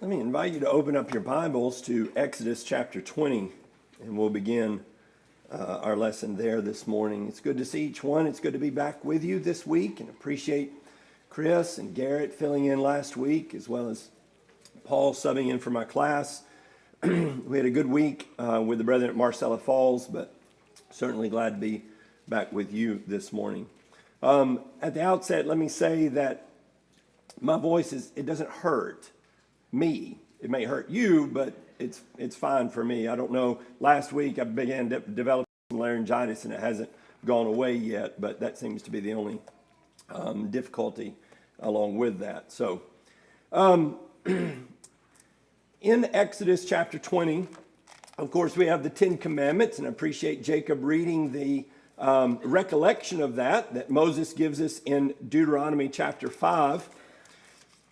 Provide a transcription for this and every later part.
Let me invite you to open up your Bibles to Exodus chapter 20, and we'll begin our lesson there this morning. It's good to see each one. It's good to be back with you this week, and appreciate Chris and Garrett filling in last week, as well as Paul subbing in for my class. We had a good week with the brethren at Marcella Falls, but certainly glad to be back with you this morning. At the outset, let me say that my voice it doesn't hurt me. It may hurt you, but it's fine for me. I don't know. Last week I began developing some laryngitis, and it hasn't gone away yet, but that seems to be the only difficulty along with that. So in Exodus chapter 20, of course, we have the Ten Commandments, and I appreciate Jacob reading the recollection of that Moses gives us in Deuteronomy chapter 5.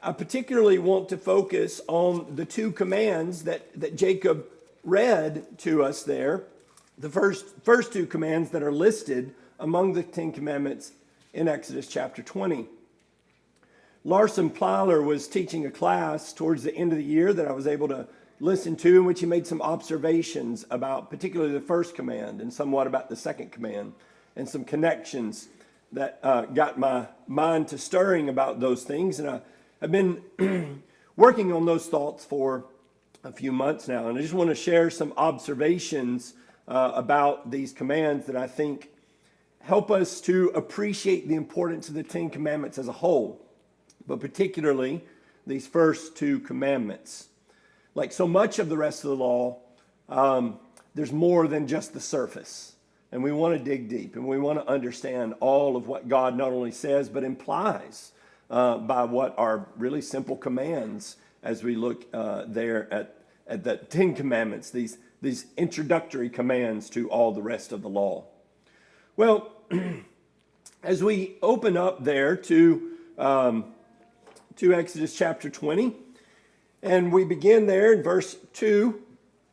I particularly want to focus on the two commands that Jacob read to us there, the first two commands that are listed among the Ten Commandments in Exodus chapter 20. Larson Plyler was teaching a class towards the end of the year that I was able to listen to, in which he made some observations about particularly the first command and somewhat about the second command, and some connections that got my mind to stirring about those things. And I've been working on those thoughts for a few months now, and I just want to share some observations about these commands that I think help us to appreciate the importance of the Ten Commandments as a whole, but particularly these first two commandments. Like so much of the rest of the law, there's more than just the surface, and we want to dig deep, and we want to understand all of what God not only says but implies by what are really simple commands as we look there at the Ten Commandments, these introductory commands to all the rest of the law. Well, as we open up there to Exodus chapter 20, and we begin there in verse 2,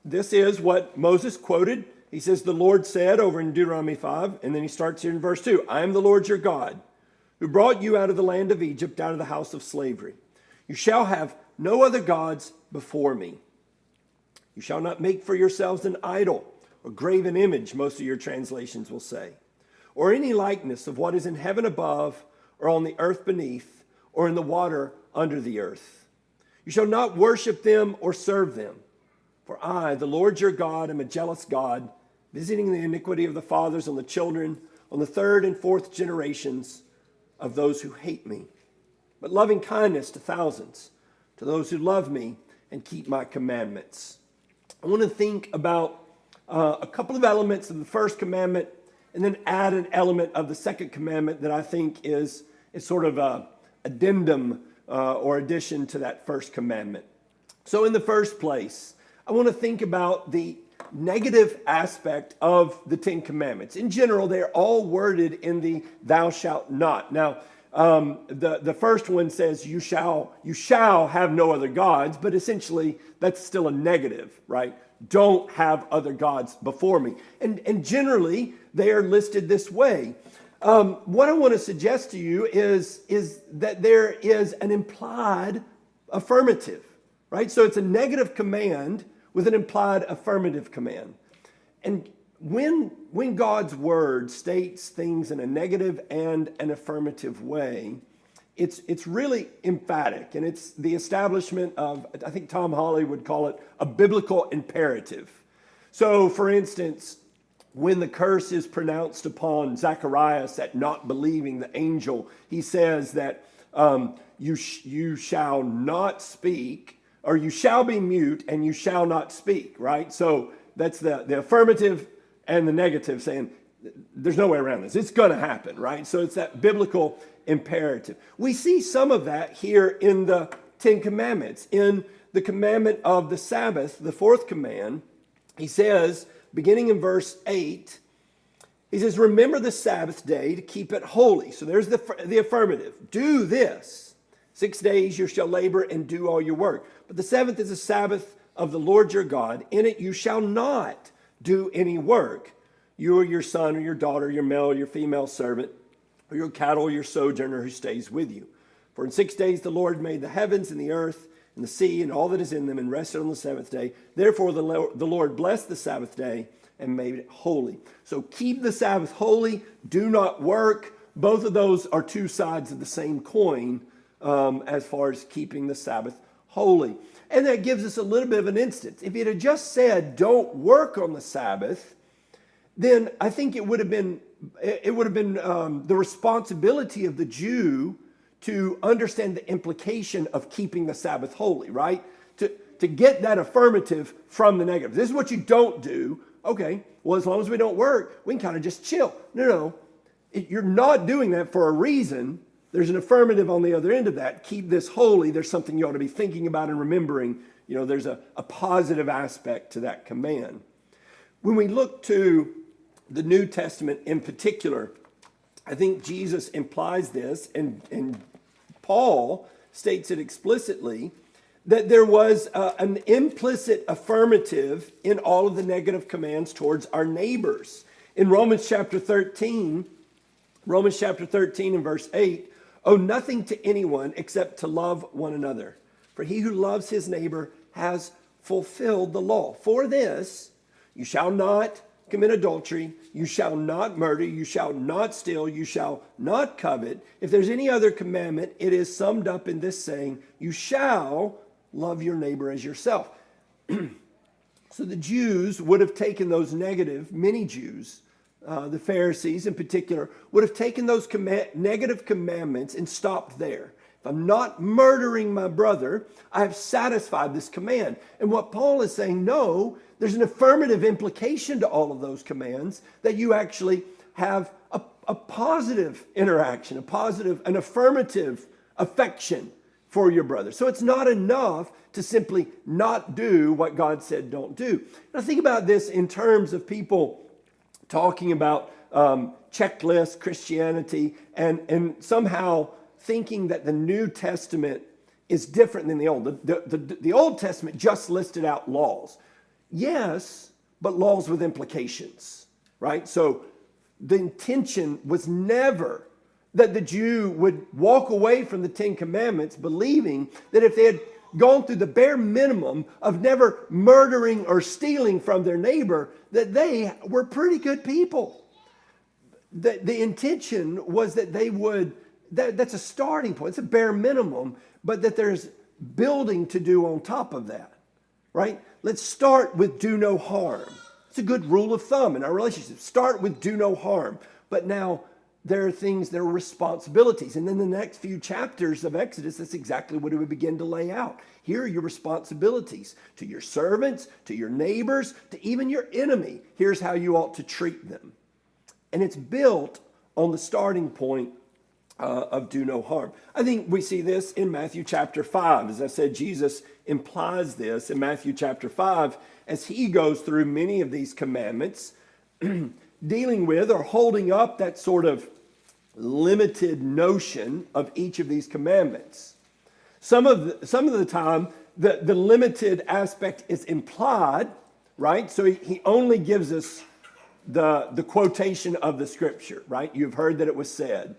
this is what Moses quoted. He says, "The Lord said," over in Deuteronomy 5, and then he starts here in verse 2, "I am the Lord your God, who brought you out of the land of Egypt, out of the house of slavery. You shall have no other gods before me. You shall not make for yourselves an idol, or graven image," most of your translations will say, "or any likeness of what is in heaven above, or on the earth beneath, or in the water under the earth. You shall not worship them or serve them. For I, the Lord your God, am a jealous God, visiting the iniquity of the fathers on the children, on the third and fourth generations of those who hate me, but loving kindness to thousands, to those who love me and keep my commandments." I want to think about a couple of elements of the first commandment, and then add an element of the second commandment that I think is sort of a addendum or addition to that first commandment. So in the first place, I want to think about the negative aspect of the Ten Commandments. In general, they're all worded in the "thou shalt not." Now, the first one says you shall have no other gods, but essentially that's still a negative, right? Don't have other gods before me. And generally, they are listed this way. What I want to suggest to you is that there is an implied affirmative, right? So it's a negative command with an implied affirmative command. And when God's word states things in a negative and an affirmative way, it's really emphatic, and it's the establishment of, I think Tom Hawley would call it, a biblical imperative. So, for instance, when the curse is pronounced upon Zacharias at not believing the angel, he says that you shall not speak, or you shall be mute and you shall not speak, right? So that's the affirmative and the negative, saying there's no way around this. It's going to happen, right? So it's that biblical imperative. We see some of that here in the Ten Commandments. In the commandment of the Sabbath, the fourth command, he says, beginning in verse 8, he says, "Remember the Sabbath day to keep it holy." So there's the affirmative. Do this. 6 days you shall labor and do all your work. But the seventh is a Sabbath of the Lord your God. In it you shall not do any work. You or your son or your daughter, your male or your female servant, or your cattle or your sojourner who stays with you. For in 6 days the Lord made the heavens and the earth, and the sea and all that is in them, and rested on the seventh day. Therefore the Lord blessed the Sabbath day and made it holy. So keep the Sabbath holy, do not work. Both of those are two sides of the same coin as far as keeping the Sabbath holy. And that gives us a little bit of an instance. If it had just said, don't work on the Sabbath, then I think it would have been the responsibility of the Jew to understand the implication of keeping the Sabbath holy, right? To get that affirmative from the negative. This is what you don't do. Okay, well, as long as we don't work, we can kind of just chill. No. You're not doing that for a reason. There's an affirmative on the other end of that. Keep this holy. There's something you ought to be thinking about and remembering. There's a positive aspect to that command. When we look to the New Testament in particular, I think Jesus implies this, and Paul states it explicitly, that there was an implicit affirmative in all of the negative commands towards our neighbors. In Romans chapter 13 and verse 8, owe nothing to anyone except to love one another. For he who loves his neighbor has fulfilled the law. For this, you shall not commit adultery, you shall not murder, you shall not steal, you shall not covet. If there's any other commandment, it is summed up in this saying, you shall love your neighbor as yourself. So the Jews would have taken those negative, many Jews, the Pharisees in particular, would have taken those negative commandments and stopped there. If I'm not murdering my brother, I have satisfied this command. And what Paul is saying, no, there's an affirmative implication to all of those commands, that you actually have a positive interaction, an affirmative affection for your brother. So it's not enough to simply not do what God said don't do. Now think about this in terms of people talking about checklist Christianity and somehow thinking that the New Testament is different than the Old. The Old Testament just listed out laws. Yes, but laws with implications, right? So the intention was never that the Jew would walk away from the Ten Commandments believing that if they had gone through the bare minimum of never murdering or stealing from their neighbor, that they were pretty good people. The intention was that they would, that's a starting point, it's a bare minimum, but that there's building to do on top of that, right? Let's start with do no harm. It's a good rule of thumb in our relationships. Start with do no harm. But now there are things, there are responsibilities. And then the next few chapters of Exodus, that's exactly what it would begin to lay out. Here are your responsibilities to your servants, to your neighbors, to even your enemy. Here's how you ought to treat them. And it's built on the starting point of do no harm. I think we see this in Matthew chapter 5. As I said, Jesus implies this in Matthew chapter 5 as he goes through many of these commandments, dealing with or holding up that sort of limited notion of each of these commandments. Some of the time, the limited aspect is implied, right? So he only gives us the quotation of the scripture, right? You've heard that it was said.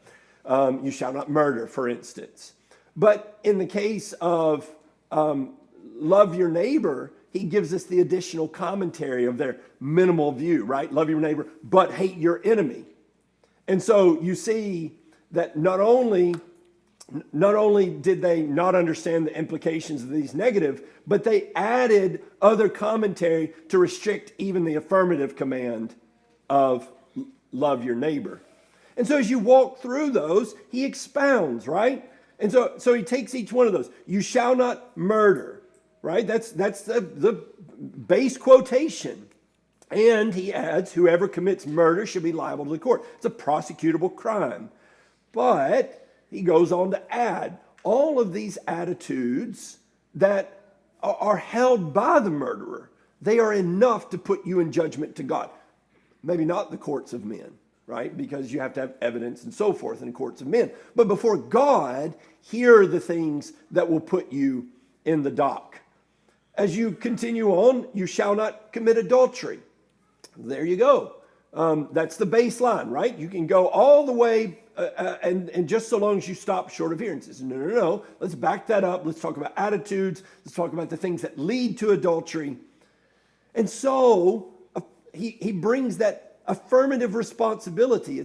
You shall not murder, for instance. But in the case of love your neighbor, he gives us the additional commentary of their minimal view, right? Love your neighbor, but hate your enemy. And so you see that not only did they not understand the implications of these negative, but they added other commentary to restrict even the affirmative command of love your neighbor. And so as you walk through those, he expounds, right? And so he takes each one of those. You shall not murder, right? That's the base quotation. And he adds, whoever commits murder should be liable to the court. It's a prosecutable crime. But he goes on to add all of these attitudes that are held by the murderer. They are enough to put you in judgment to God. Maybe not the courts of men, right? Because you have to have evidence and so forth in the courts of men. But before God, here are the things that will put you in the dock. As you continue on, you shall not commit adultery. There you go. That's the baseline, right? You can go all the way and just so long as you stop short of here. And says, no. Let's back that up. Let's talk about attitudes. Let's talk about the things that lead to adultery. And so he brings that affirmative responsibility.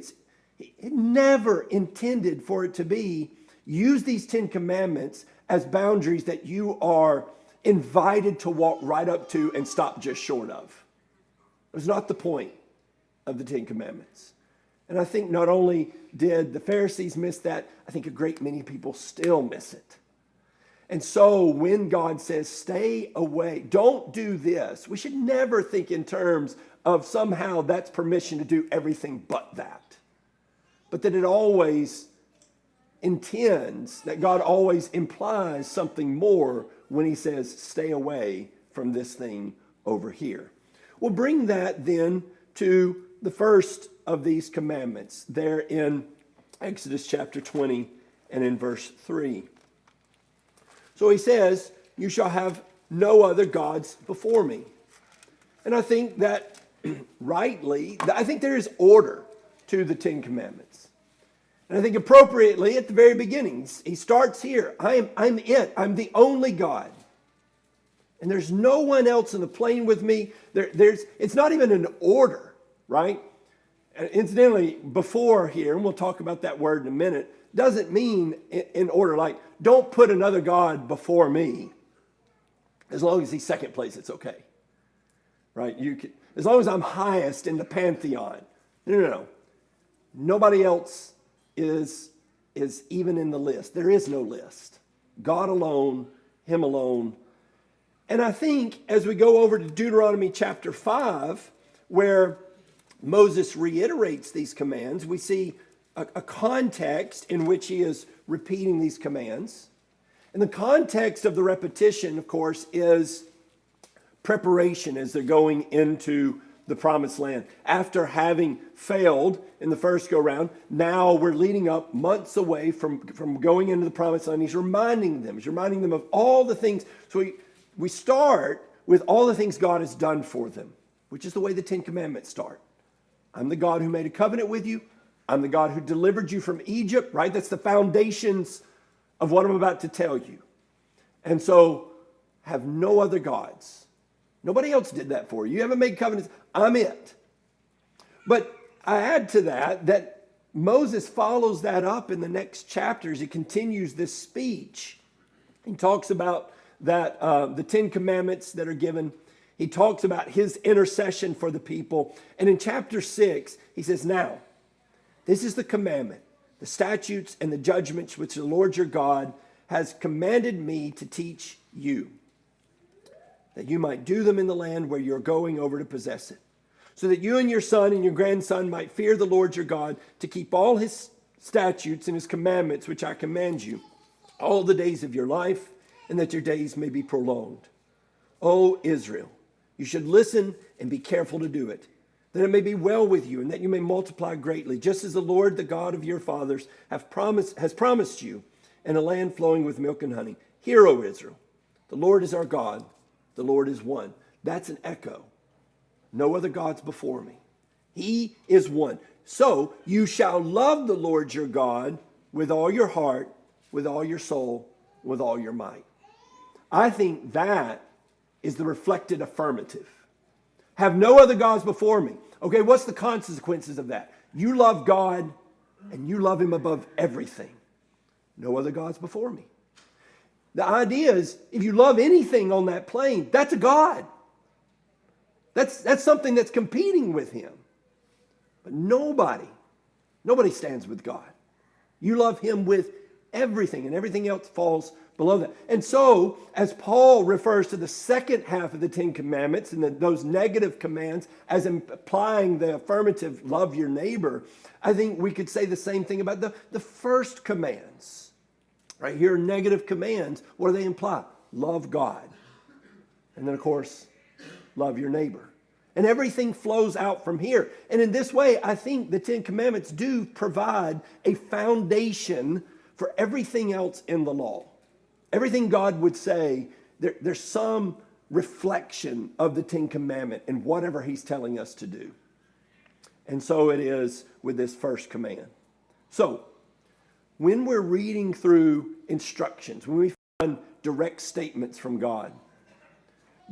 It never intended for it to be, use these 10 commandments as boundaries that you are invited to walk right up to and stop just short of. It was not the point of the 10 commandments. And I think not only did the Pharisees miss that, I think a great many people still miss it. And so when God says, stay away, don't do this, we should never think in terms of somehow that's permission to do everything but that. But that it always intends, that God always implies something more when he says, stay away from this thing over here. We'll bring that then to the first of these commandments there in Exodus chapter 20 and in verse 3. So he says, you shall have no other gods before me. And I think that rightly, I think there is order to the 10 commandments. And I think appropriately at the very beginning, he starts here. I'm it. I'm the only God. And there's no one else in the plane with me. It's not even an order, right? And incidentally, before here, and we'll talk about that word in a minute, doesn't mean in order, like, don't put another God before me. As long as he's second place, it's okay. Right? As long as I'm highest in the pantheon. No. Nobody else is even in the list. There is no list. God alone, him alone. And I think as we go over to Deuteronomy chapter 5, where Moses reiterates these commands, we see a context in which he is repeating these commands. And the context of the repetition, of course, is preparation as they're going into the promised land. After having failed in the first go-round, now we're leading up months away from going into the promised land. He's reminding them of all the things. So we start with all the things God has done for them, which is the way the 10 commandments start. I'm the God who made a covenant with you. I'm the God who delivered you from Egypt, right? That's the foundations of what I'm about to tell you. And so have no other gods. Nobody else did that for you. You haven't made covenants. I'm it. But I add to that Moses follows that up in the next chapters. He continues this speech. He talks about that the 10 commandments that are given. He talks about his intercession for the people. And in chapter 6, he says, now, this is the commandment, the statutes and the judgments which the Lord your God has commanded me to teach you, that you might do them in the land where you're going over to possess it, so that you and your son and your grandson might fear the Lord your God, to keep all his statutes and his commandments which I command you all the days of your life, and that your days may be prolonged. O Israel, you should listen and be careful to do it, that it may be well with you and that you may multiply greatly, just as the Lord, the God of your fathers, has promised you in a land flowing with milk and honey. Hear, O Israel, the Lord is our God, the Lord is one. That's an echo. No other gods before me. He is one. So you shall love the Lord your God with all your heart, with all your soul, with all your might. I think that is the reflected affirmative. Have no other gods before me. Okay, what's the consequences of that? You love God and you love him above everything. No other gods before me. The idea is, if you love anything on that plane, that's a god. That's something that's competing with him. But nobody stands with God. You love him with everything, and everything else falls below that. And so, as Paul refers to the second half of the 10 commandments and those negative commands as implying the affirmative, love your neighbor, I think we could say the same thing about the first commands. Right here, negative commands, what do they imply? Love God. And then, of course, love your neighbor. And everything flows out from here. And in this way, I think the 10 commandments do provide a foundation for everything else in the law. Everything God would say, there's some reflection of the 10 commandment in whatever he's telling us to do. And so it is with this first command. So, when we're reading through instructions, when we find direct statements from God,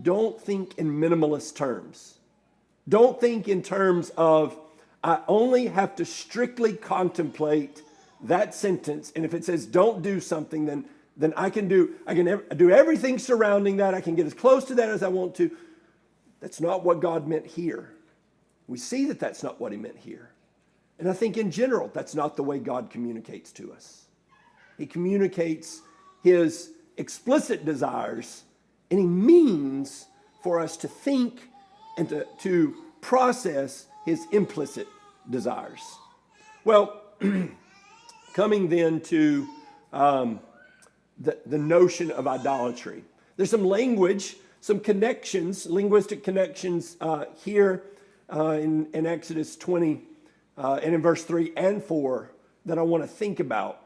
don't think in minimalist terms. Don't think in terms of, I only have to strictly contemplate that sentence, and if it says don't do something, then I can do everything surrounding that. I can get as close to that as I want to. That's not what God meant here. We see that that's not what he meant here. And I think in general, that's not the way God communicates to us. He communicates his explicit desires, and he means for us to think and to process his implicit desires. Well, coming then to the notion of idolatry. There's some language, some connections, linguistic connections here in Exodus 20 and in verse 3 and 4 that I want to think about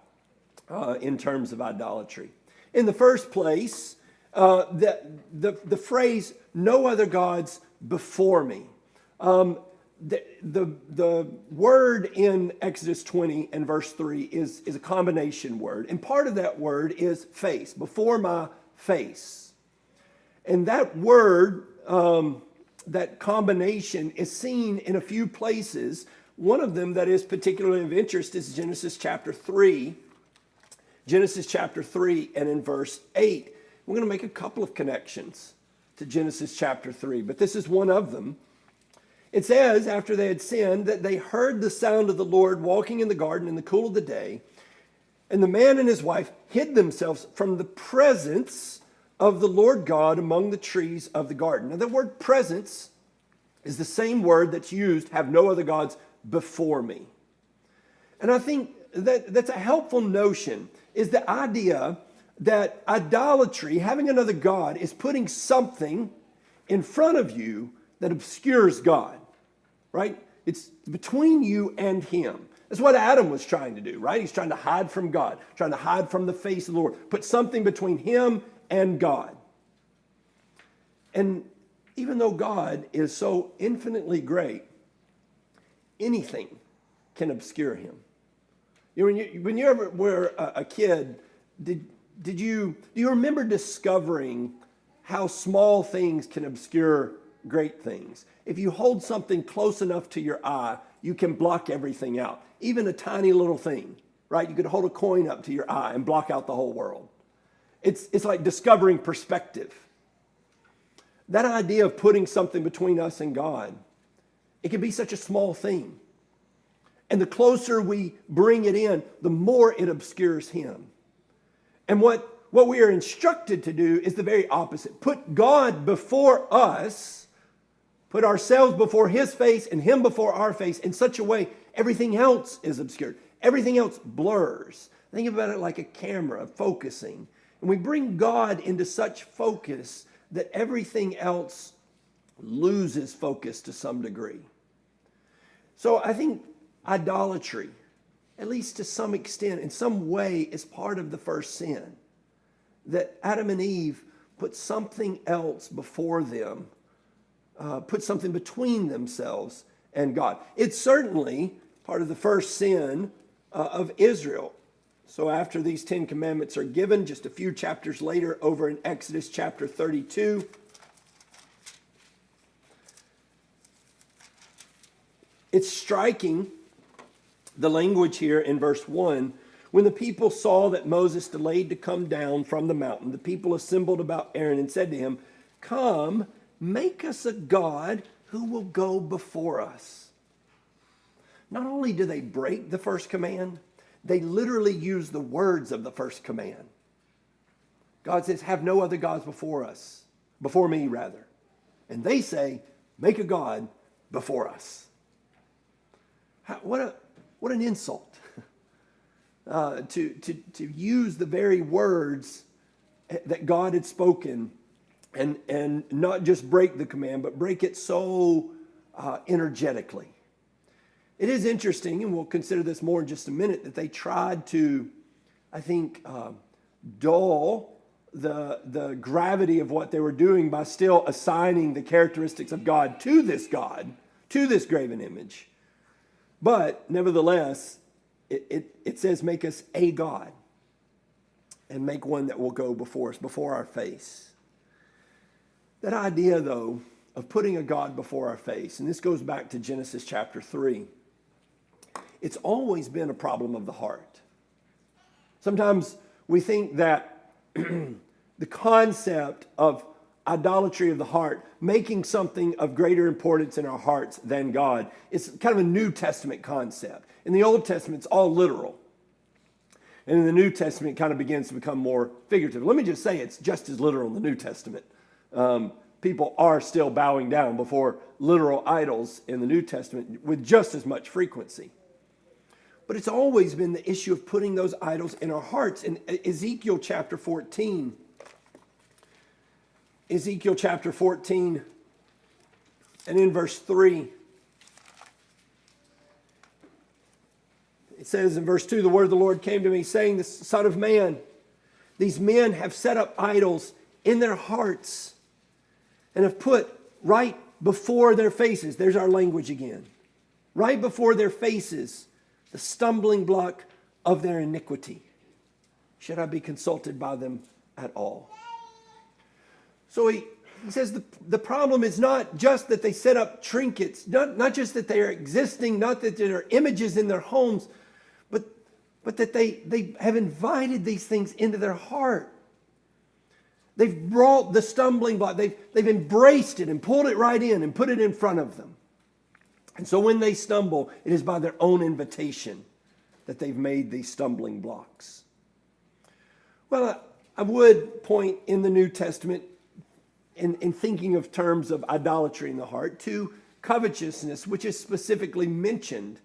in terms of idolatry. In the first place, the phrase, no other gods before me. The word in Exodus 20 and verse 3 is a combination word. And part of that word is face, before my face. And that word, that combination is seen in a few places. One of them that is particularly of interest is Genesis chapter 3. Genesis chapter 3 and in verse 8. We're going to make a couple of connections to Genesis chapter 3, but this is one of them. It says, after they had sinned, that they heard the sound of the Lord walking in the garden in the cool of the day, and the man and his wife hid themselves from the presence of the Lord God among the trees of the garden. Now, the word presence is the same word that's used, have no other gods before me. And I think that's a helpful notion, is the idea that idolatry, having another God, is putting something in front of you that obscures God, right? It's between you and him. That's what Adam was trying to do, right? He's trying to hide from God, trying to hide from the face of the Lord, put something between him and God. And even though God is so infinitely great, anything can obscure him. You know, when you ever were a kid, do you remember discovering how small things can obscure great things? If you hold something close enough to your eye, you can block everything out. Even a tiny little thing, right? You could hold a coin up to your eye and block out the whole world. It's like discovering perspective. That idea of putting something between us and God, it can be such a small thing. And the closer we bring it in, the more it obscures him. And what we are instructed to do is the very opposite. Put God before us, put ourselves before his face and him before our face in such a way everything else is obscured. Everything else blurs. Think about it like a camera focusing. And we bring God into such focus that everything else loses focus to some degree. So I think idolatry, at least to some extent, in some way, is part of the first sin. That Adam and Eve put something else before them, put something between themselves and God. It's certainly part of the first sin of Israel. So after these 10 commandments are given, just a few chapters later, over in Exodus chapter 32, it's striking, the language here in verse 1. When the people saw that Moses delayed to come down from the mountain, the people assembled about Aaron and said to him, "Come, make us a god who will go before us." Not only do they break the first command, they literally use the words of the first command. God says, have no other gods before us, before me rather. And they say, make a god before us. What an insult. To use the very words that God had spoken and not just break the command, but break it so energetically. It is interesting, and we'll consider this more in just a minute, that they tried to, I think, dull the gravity of what they were doing by still assigning the characteristics of God, to this graven image. But nevertheless, it says, make us a God, and make one that will go before us, before our face. That idea, though, of putting a God before our face, and this goes back to Genesis chapter 3, it's always been a problem of the heart. Sometimes we think that the concept of idolatry of the heart, making something of greater importance in our hearts than God, is kind of a New Testament concept. In the Old Testament, it's all literal. And in the New Testament, it kind of begins to become more figurative. Let me just say, it's just as literal in the New Testament. People are still bowing down before literal idols in the New Testament with just as much frequency. But it's always been the issue of putting those idols in our hearts. In Ezekiel chapter 14, and in verse 3, it says in verse 2, the word of the Lord came to me, saying, the Son of man, these men have set up idols in their hearts and have put right before their faces, there's our language again, right before their faces, the stumbling block of their iniquity. Should I be consulted by them at all? So he says the problem is not just that they set up trinkets, not just that they are existing, not that there are images in their homes, but that they have invited these things into their heart. They've brought the stumbling block. They've embraced it and pulled it right in and put it in front of them. And so when they stumble, it is by their own invitation that they've made these stumbling blocks. Well, I would point in the New Testament, in thinking of terms of idolatry in the heart, to covetousness, which is specifically mentioned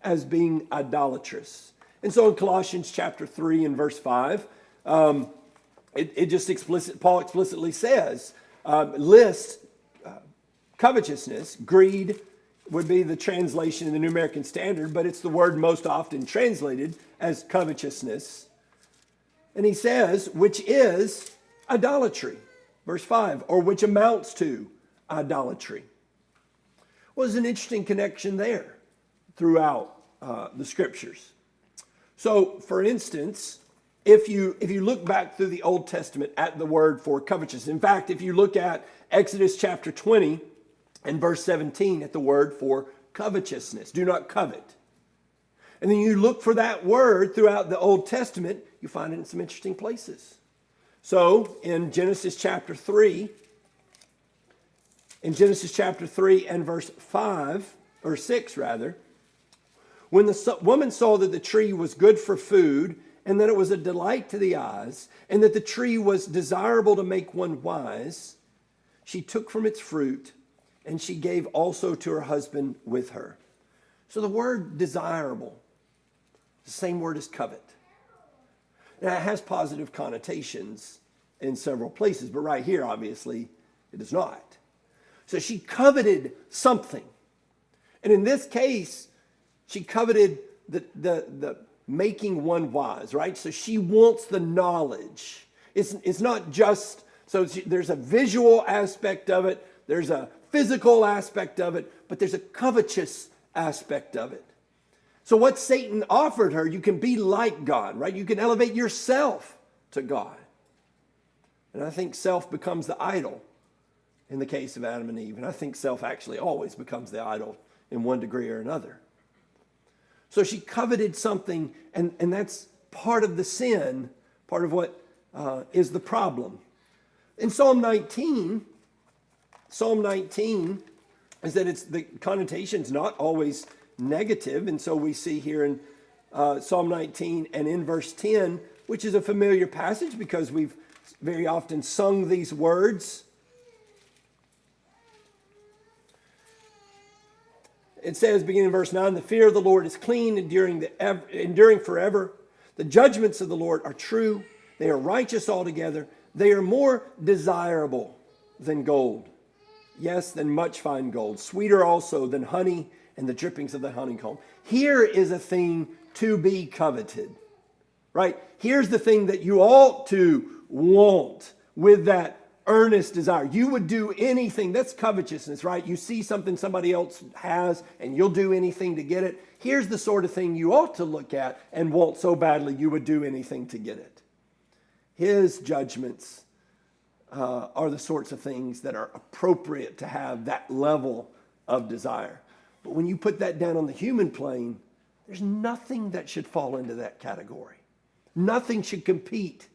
as being idolatrous. And so in Colossians chapter 3 and verse 5, Paul explicitly says, lists covetousness, greed would be the translation in the New American Standard, but it's the word most often translated as covetousness. And he says, which is idolatry, verse 5, or which amounts to idolatry. Well, there's an interesting connection there throughout the scriptures. So, for instance, if you look back through the Old Testament at the word for covetousness, in fact, if you look at Exodus chapter 20 and verse 17 at the word for covetousness, do not covet. And then you look for that word throughout the Old Testament, you find it in some interesting places. So, in Genesis chapter 3 and verse 5, or 6 rather, when the woman saw that the tree was good for food, and that it was a delight to the eyes, and that the tree was desirable to make one wise, she took from its fruit, and she gave also to her husband with her. So the word desirable, the same word as covet. Now it has positive connotations in several places, but right here, obviously, it does not. So she coveted something. And in this case, she coveted the making one wise, right? So she wants the knowledge. It's not just, so there's a visual aspect of it, there's a physical aspect of it, but there's a covetous aspect of it. So what Satan offered her, you can be like God, right? You can elevate yourself to God. And I think self becomes the idol in the case of Adam and Eve. And I think self actually always becomes the idol in one degree or another. So she coveted something, and that's part of the sin, part of what is the problem. In Psalm 19 is that it's the connotation's not always negative, and so we see here in Psalm 19 and in verse 10, which is a familiar passage because we've very often sung these words. It says, beginning in verse 9, the fear of the Lord is clean, enduring forever. The judgments of the Lord are true. They are righteous altogether. They are more desirable than gold. Yes, than much fine gold. Sweeter also than honey and the drippings of the honeycomb. Here is a thing to be coveted, right? Here's the thing that you ought to want with that earnest desire. You would do anything. That's covetousness, right? You see something somebody else has and you'll do anything to get it. Here's the sort of thing you ought to look at and want so badly you would do anything to get it. His judgments are the sorts of things that are appropriate to have that level of desire. But when you put that down on the human plane, there's nothing that should fall into that category. Nothing should compete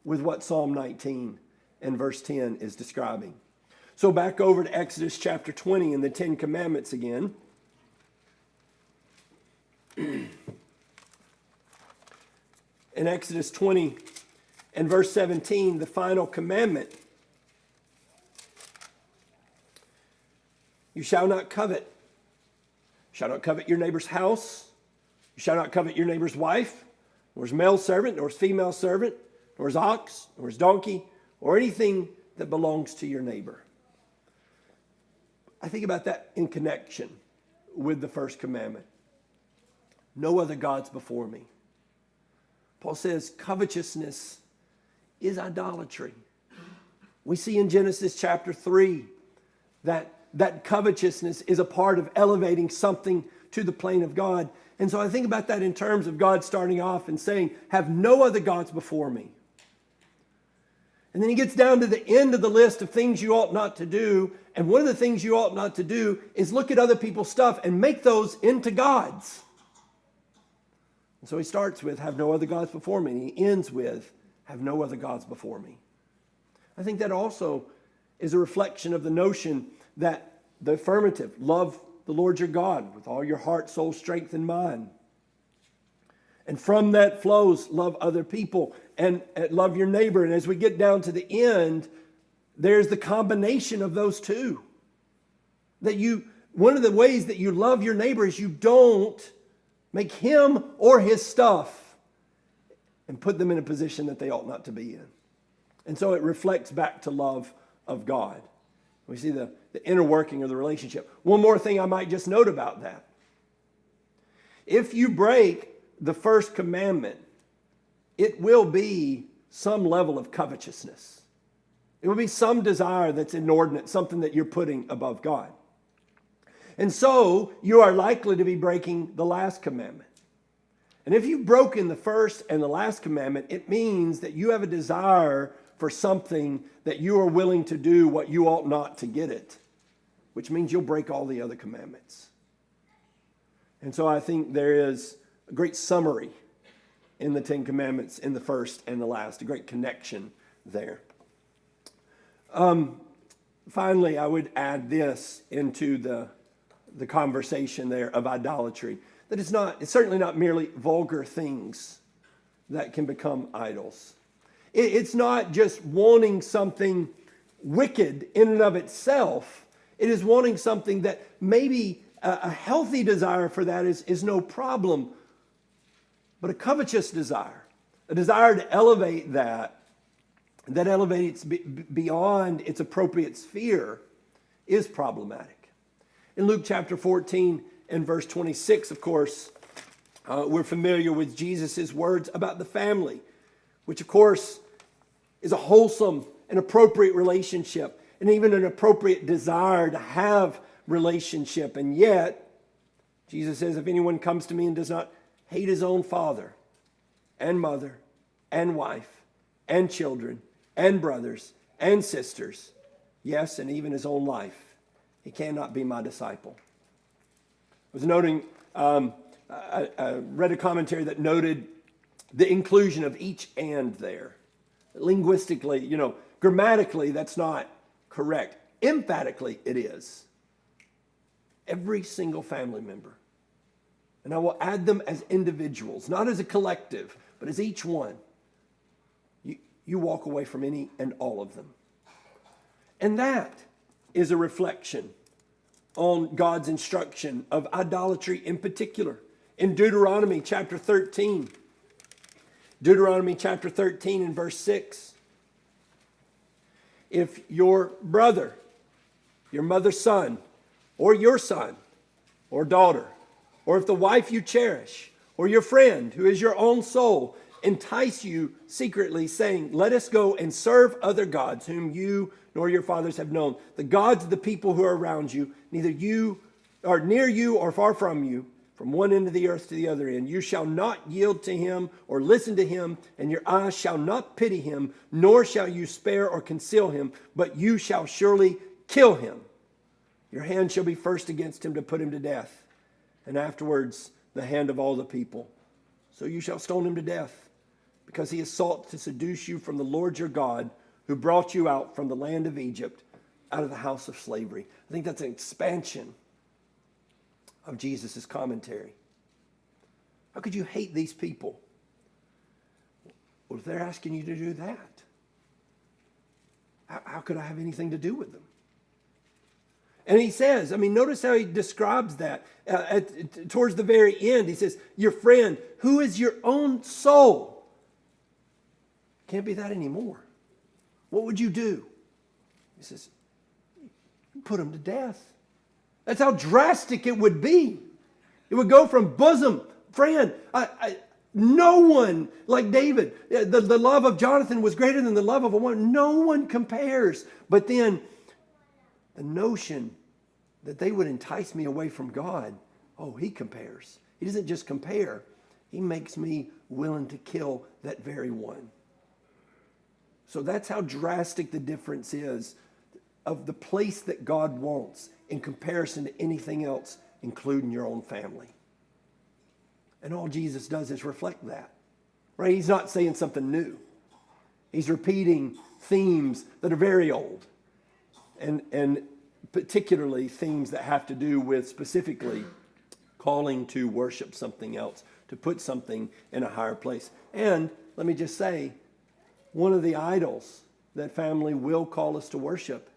with what Psalm 19 and verse 10 is describing. So back over to Exodus chapter 20 and the 10 Commandments again. In Exodus 20 and verse 17, the final commandment. You shall not covet. You shall not covet your neighbor's house. You shall not covet your neighbor's wife, nor his male servant, nor his female servant, nor his ox, nor his donkey, or anything that belongs to your neighbor. I think about that in connection with the first commandment. No other gods before me. Paul says covetousness is idolatry. We see in Genesis chapter 3 that covetousness is a part of elevating something to the plane of God. And so I think about that in terms of God starting off and saying, have no other gods before me. And then he gets down to the end of the list of things you ought not to do. And one of the things you ought not to do is look at other people's stuff and make those into gods. And so he starts with, have no other gods before me. And he ends with, have no other gods before me. I think that also is a reflection of the notion that the affirmative, love the Lord your God with all your heart, soul, strength, and mind. And from that flows love other people and love your neighbor. And as we get down to the end, there's the combination of those two. One of the ways that you love your neighbor is you don't make him or his stuff and put them in a position that they ought not to be in. And so it reflects back to love of God. We see the inner working of the relationship. One more thing I might just note about that. If you break the first commandment, it will be some level of covetousness. It will be some desire that's inordinate, something that you're putting above God. And so you are likely to be breaking the last commandment. And if you've broken the first and the last commandment, it means that you have a desire for something that you are willing to do what you ought not to get it, which means you'll break all the other commandments. And so I think there is a great summary in the 10 Commandments in the first and the last, a great connection there. Finally, I would add this into the conversation there of idolatry, that it's certainly not merely vulgar things that can become idols. It's not just wanting something wicked in and of itself. It is wanting something that maybe a healthy desire for that is no problem. But a covetous desire, a desire to elevate that elevates beyond its appropriate sphere, is problematic. In Luke chapter 14 and verse 26, of course, we're familiar with Jesus' words about the family, which of course is a wholesome and appropriate relationship, and even an appropriate desire to have relationship. And yet, Jesus says, if anyone comes to me and does not hate his own father and mother and wife and children and brothers and sisters, yes, and even his own life, he cannot be my disciple. I was noting, I read a commentary that noted the inclusion of each and there. Linguistically, grammatically, that's not correct. Emphatically, it is. Every single family member. And I will add them as individuals, not as a collective, but as each one. You walk away from any and all of them. And that is a reflection on God's instruction of idolatry in particular. In Deuteronomy chapter 13, Deuteronomy chapter 13 and verse 6. If your brother, your mother's son, or your son, or daughter, or if the wife you cherish, or your friend who is your own soul, entice you secretly, saying, let us go and serve other gods, whom you nor your fathers have known. The gods of the people who are around you, neither you or near you or far from you, from one end of the earth to the other end. You shall not yield to him or listen to him, and your eyes shall not pity him, nor shall you spare or conceal him, but you shall surely kill him. Your hand shall be first against him to put him to death, and afterwards the hand of all the people. So you shall stone him to death, because he has sought to seduce you from the Lord your God, who brought you out from the land of Egypt, out of the house of slavery. I think that's an expansion of Jesus' commentary. How could you hate these people? Well, if they're asking you to do that, how could I have anything to do with them? And he says, notice how he describes that towards the very end. He says, your friend, who is your own soul. Can't be that anymore. What would you do? He says, put him to death. That's how drastic it would be. It would go from bosom friend. No one like David. The love of Jonathan was greater than the love of a woman. No one compares. But then the notion that they would entice me away from God, he compares. He doesn't just compare. He makes me willing to kill that very one. So that's how drastic the difference is of the place that God wants in comparison to anything else, including your own family. And all Jesus does is reflect that. Right? He's not saying something new. He's repeating themes that are very old. And particularly themes that have to do with specifically calling to worship something else, to put something in a higher place. And let me just say, one of the idols that family will call us to worship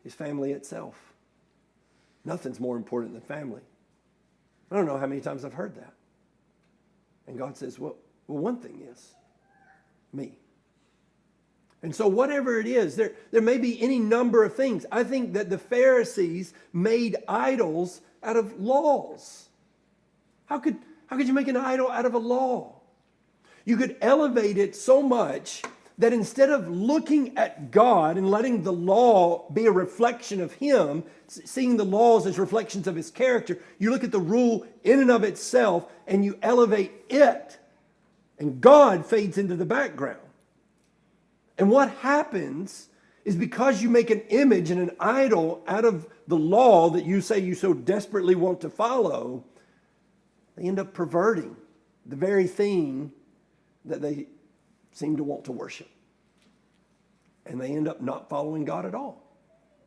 is family itself. Nothing's more important than family. I don't know how many times I've heard that. And God says, well, one thing is me. And so whatever it is, there may be any number of things. I think that the Pharisees made idols out of laws. How could you make an idol out of a law? You could elevate it so much that instead of looking at God and letting the law be a reflection of Him, seeing the laws as reflections of His character, you look at the rule in and of itself and you elevate it. And God fades into the background. And what happens is because you make an image and an idol out of the law that you say you so desperately want to follow, they end up perverting the very thing that they seem to want to worship. And they end up not following God at all.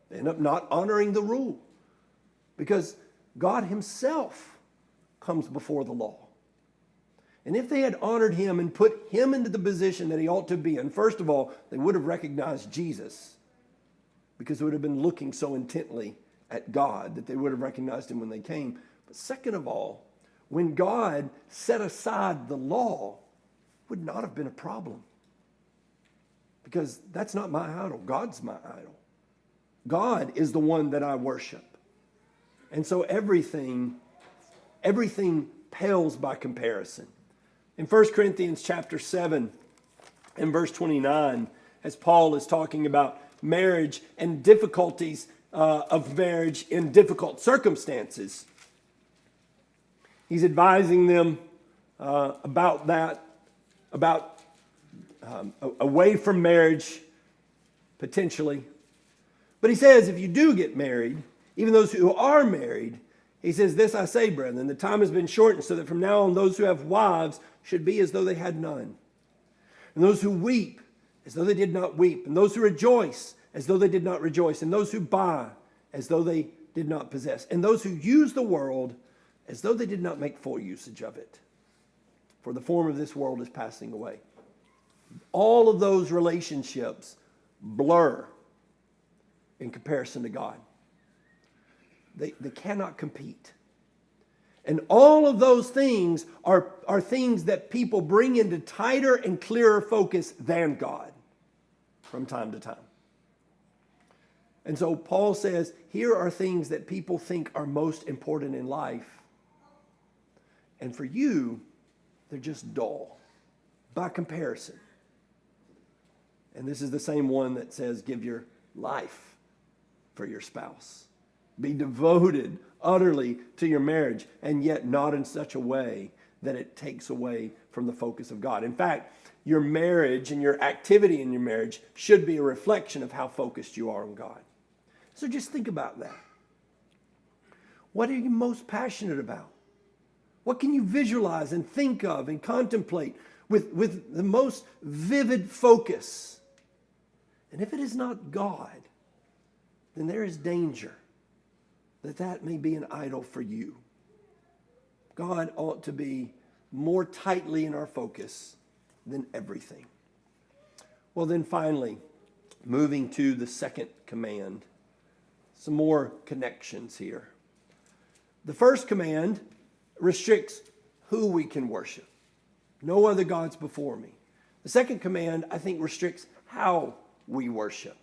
They end up not honoring the rule. Because God Himself comes before the law. And if they had honored Him and put Him into the position that He ought to be in, first of all, they would have recognized Jesus. Because they would have been looking so intently at God that they would have recognized Him when they came. But second of all, when God set aside the law, would not have been a problem. Because that's not my idol. God's my idol. God is the one that I worship. And so everything pales by comparison. In 1 Corinthians chapter 7 and verse 29, as Paul is talking about marriage and difficulties of marriage in difficult circumstances, he's advising them about that, about away from marriage, potentially. But he says, if you do get married, even those who are married, he says, this I say, brethren, the time has been shortened so that from now on those who have wives should be as though they had none. And those who weep as though they did not weep. And those who rejoice as though they did not rejoice. And those who buy as though they did not possess. And those who use the world as though they did not make full usage of it. For the form of this world is passing away. All of those relationships blur in comparison to God. They cannot compete. And all of those things are things that people bring into tighter and clearer focus than God from time to time. And so Paul says, here are things that people think are most important in life. And for you, they're just dull. by comparison. And this is the same one that says, give your life for your spouse. Be devoted utterly to your marriage, and yet not in such a way that it takes away from the focus of God. In fact, your marriage and your activity in your marriage should be a reflection of how focused you are on God. So just think about that. What are you most passionate about? What can you visualize and think of and contemplate with the most vivid focus? And if it is not God, then there is danger that may be an idol for you. God ought to be more tightly in our focus than everything. Well, then finally, moving to the second command, some more connections here. The first command restricts who we can worship. No other gods before me. The second command, I think, restricts how we worship.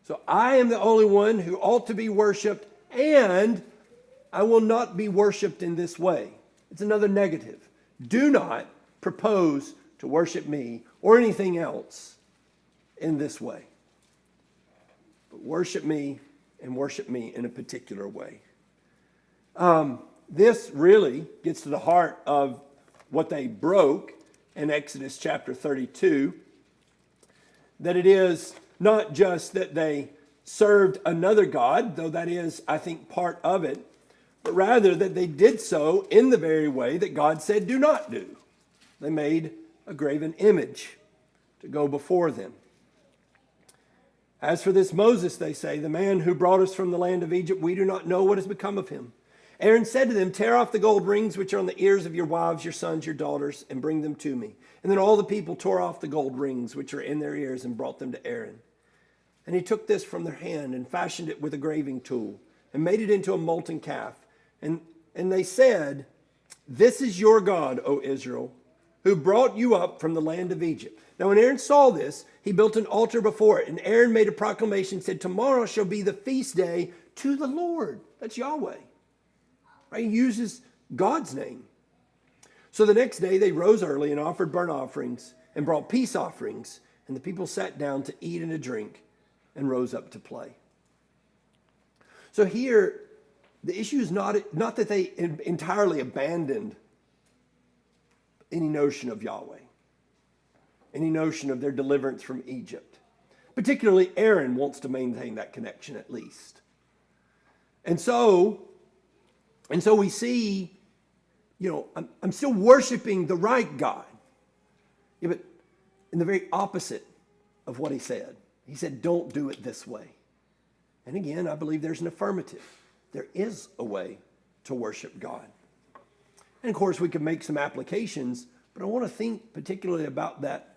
So I am the only one who ought to be worshiped, and I will not be worshiped in this way. It's another negative. Do not propose to worship me or anything else in this way. But worship me, and worship me in a particular way. This really gets to the heart of what they broke in Exodus chapter 32. That it is not just that they served another god, though that is, I think, part of it, but rather that they did so in the very way that God said do not do. They made a graven image to go before them. As for this Moses, they say, the man who brought us from the land of Egypt, we do not know what has become of him. Aaron said to them, tear off the gold rings which are on the ears of your wives, your sons, your daughters, and bring them to me. And then all the people tore off the gold rings which are in their ears and brought them to Aaron. And he took this from their hand and fashioned it with a graving tool and made it into a molten calf. And they said, this is your God, O Israel, who brought you up from the land of Egypt. Now when Aaron saw this, he built an altar before it. And Aaron made a proclamation, said, tomorrow shall be the feast day to the Lord. That's Yahweh. Right? He uses God's name. So the next day they rose early and offered burnt offerings and brought peace offerings. And the people sat down to eat and to drink and rose up to play. So here, the issue is not that they entirely abandoned any notion of Yahweh, any notion of their deliverance from Egypt. Particularly Aaron wants to maintain that connection at least. And so we see, I'm still worshiping the right God. Yeah, but in the very opposite of what he said. He said, don't do it this way. And again, I believe there's an affirmative. There is a way to worship God. And of course, we can make some applications, but I want to think particularly about that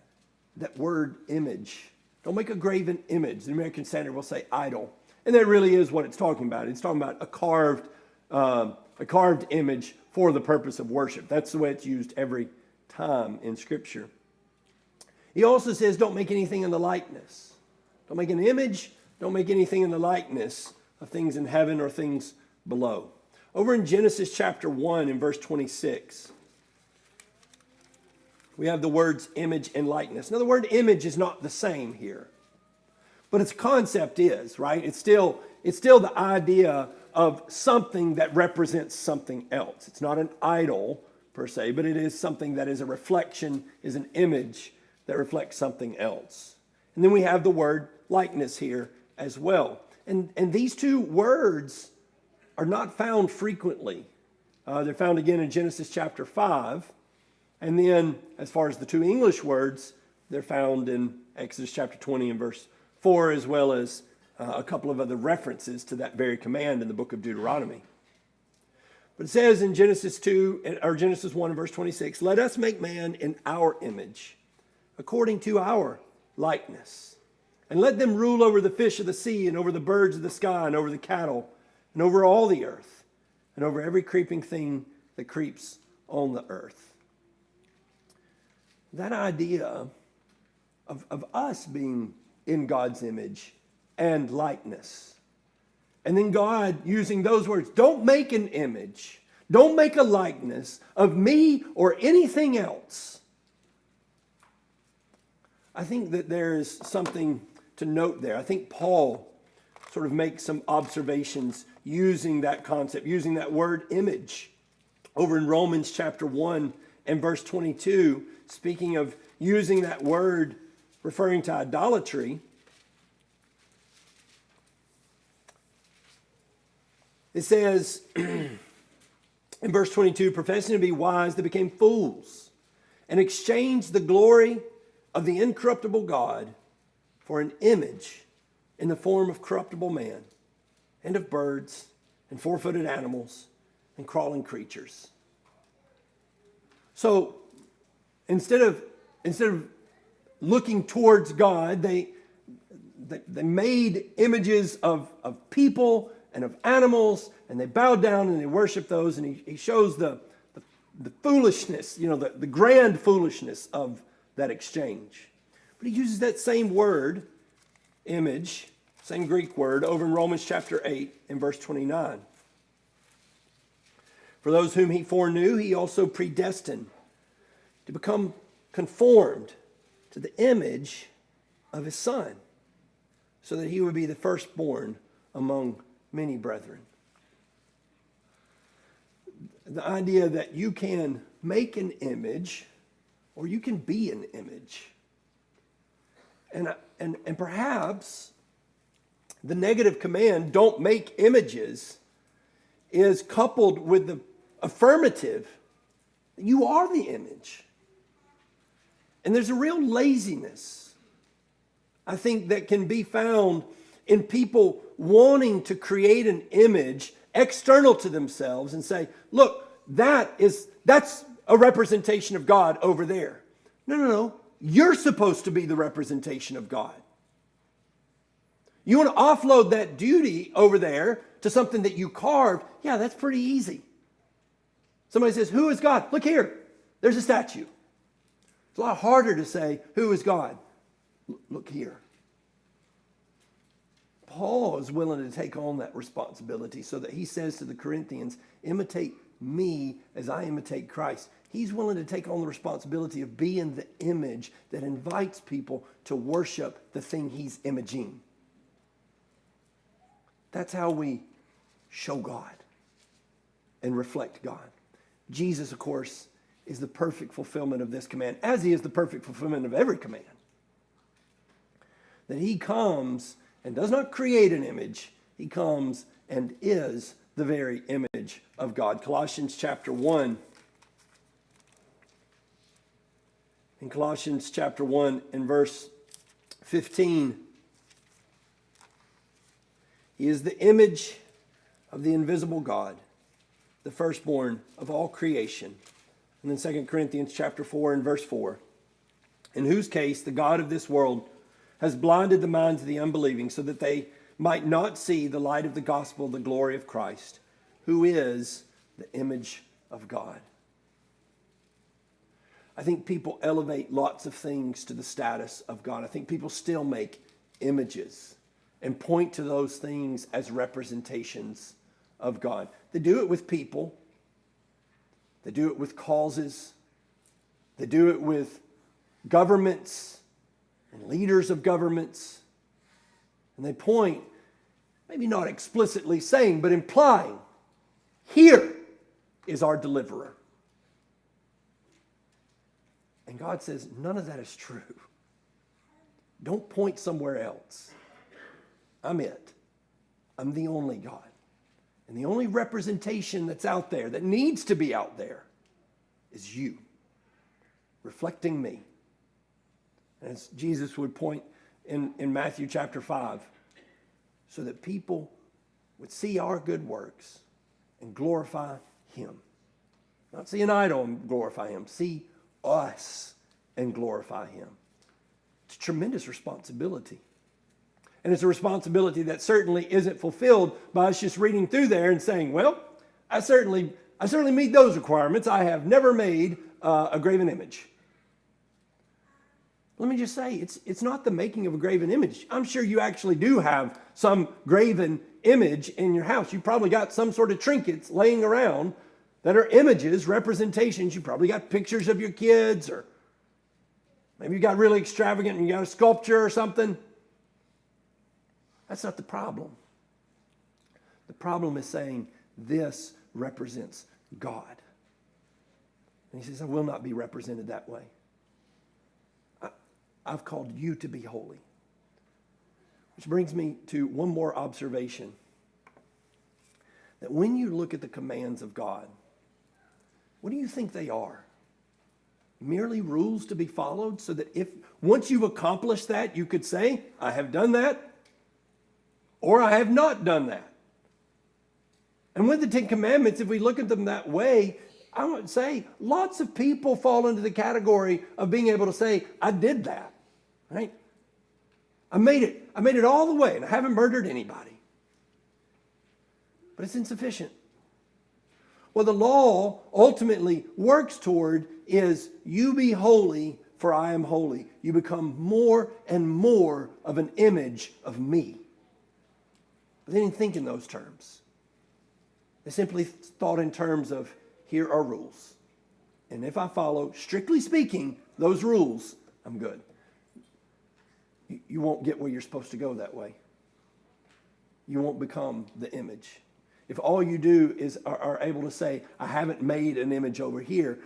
word image. Don't make a graven image. The American Standard will say idol. And that really is what it's talking about. It's talking about a carved image for the purpose of worship. That's the way it's used every time in Scripture. He also says, don't make anything in the likeness. Don't make an image. Don't make anything in the likeness of things in heaven or things below. Over in Genesis chapter 1 in verse 26, we have the words image and likeness. Now the word image is not the same here, but its concept is, right? It's still the idea of something that represents something else. It's not an idol per se, but it is something that is a reflection, is an image that reflects something else. And then we have the word likeness here as well. And these two words are not found frequently. They're found again in Genesis chapter 5. And then as far as the two English words, they're found in Exodus chapter 20 and verse 4, as well as a couple of other references to that very command in the book of Deuteronomy. But it says in Genesis 1 and verse 26, let us make man in our image, according to our likeness. And let them rule over the fish of the sea and over the birds of the sky and over the cattle and over all the earth and over every creeping thing that creeps on the earth. That idea of us being in God's image and likeness. And then God using those words, don't make an image, don't make a likeness of me or anything else. I think that there is something to note there. I think Paul sort of makes some observations using that concept, using that word image. Over in Romans chapter 1 and verse 22, speaking of using that word referring to idolatry, it says in verse 22, professing to be wise, they became fools and exchanged the glory of the incorruptible God for an image in the form of corruptible man and of birds and four-footed animals and crawling creatures. So instead of looking towards God, they made images of people and of animals, and they bowed down and they worshiped those, and he shows the foolishness, the grand foolishness of that exchange. But he uses that same word, image, same Greek word, over in Romans chapter 8 and verse 29. For those whom he foreknew, he also predestined to become conformed to the image of his Son, so that he would be the firstborn among many brethren. The idea that you can make an image or you can be an image. And perhaps the negative command, don't make images, is coupled with the affirmative, you are the image. And there's a real laziness, I think, that can be found in people wanting to create an image external to themselves and say, look, that's a representation of God over there. No. You're supposed to be the representation of God. You want to offload that duty over there to something that you carved? Yeah, that's pretty easy. Somebody says, who is God? Look here. There's a statue. It's a lot harder to say, who is God? Look here. Paul is willing to take on that responsibility so that he says to the Corinthians, imitate me as I imitate Christ. He's willing to take on the responsibility of being the image that invites people to worship the thing he's imaging. That's how we show God and reflect God. Jesus, of course, is the perfect fulfillment of this command, as he is the perfect fulfillment of every command. That he comes and does not create an image. He comes and is the very image of God. Colossians chapter 1. In Colossians chapter 1 and verse 15, he is the image of the invisible God, the firstborn of all creation. And then 2 Corinthians chapter 4 and verse 4, in whose case the God of this world has blinded the minds of the unbelieving so that they might not see the light of the gospel, the glory of Christ, who is the image of God. I think people elevate lots of things to the status of God. I think people still make images and point to those things as representations of God. They do it with people. They do it with causes. They do it with governments and leaders of governments. And they point, maybe not explicitly saying, but implying, here is our deliverer. And God says, none of that is true. Don't point somewhere else. I'm it. I'm the only God. And the only representation that's out there, that needs to be out there, is you, reflecting me. And as Jesus would point in Matthew chapter 5, so that people would see our good works and glorify him. Not see an idol and glorify him. See us and glorify him. It's a tremendous responsibility. And it's a responsibility that certainly isn't fulfilled by us just reading through there and saying, well, I certainly meet those requirements. I have never made a graven image. Let me just say, it's not the making of a graven image. I'm sure you actually do have some graven image in your house. You probably got some sort of trinkets laying around that are images, representations. You probably got pictures of your kids or Maybe you got really extravagant and you got a sculpture or something. That's not the problem. The problem is saying this represents God. And he says, I will not be represented that way. I've called you to be holy. Which brings me to one more observation. That when you look at the commands of God, what do you think they are? Merely rules to be followed so that if once you've accomplished that, you could say, I have done that, or I have not done that. And with the Ten Commandments, if we look at them that way, I would say lots of people fall into the category of being able to say, I did that, right? I made it all the way, and I haven't murdered anybody. But it's insufficient. What the law ultimately works toward is you be holy, for I am holy. You become more and more of an image of me. But they didn't think in those terms. They simply thought in terms of, here are rules. And if I follow, strictly speaking, those rules, I'm good. You won't get where you're supposed to go that way. You won't become the image. If all you do is are able to say, I haven't made an image over here,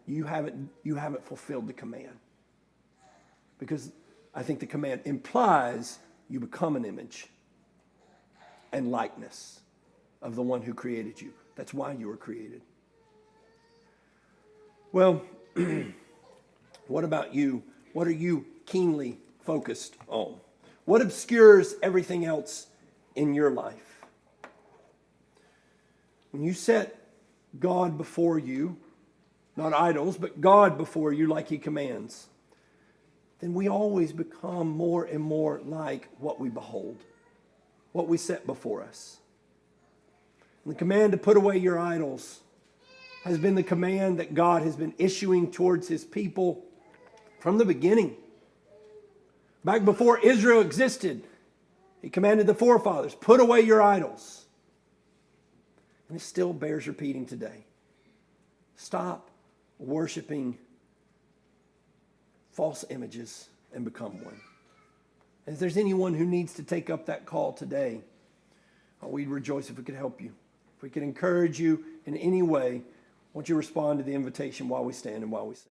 you haven't fulfilled the command. Because I think the command implies you become an image and likeness of the one who created you. That's why you were created. Well, what about you? What are you keenly focused on? What obscures everything else in your life? When you set God before you, not idols, but God before you like he commands, then we always become more and more like what we behold, what we set before us. And the command to put away your idols has been the command that God has been issuing towards his people from the beginning. Back before Israel existed, he commanded the forefathers, put away your idols. And it still bears repeating today. Stop worshiping false images and become one. And if there's anyone who needs to take up that call today, we'd rejoice if we could help you. If we could encourage you in any way, won't you respond to the invitation while we stand and while we sing?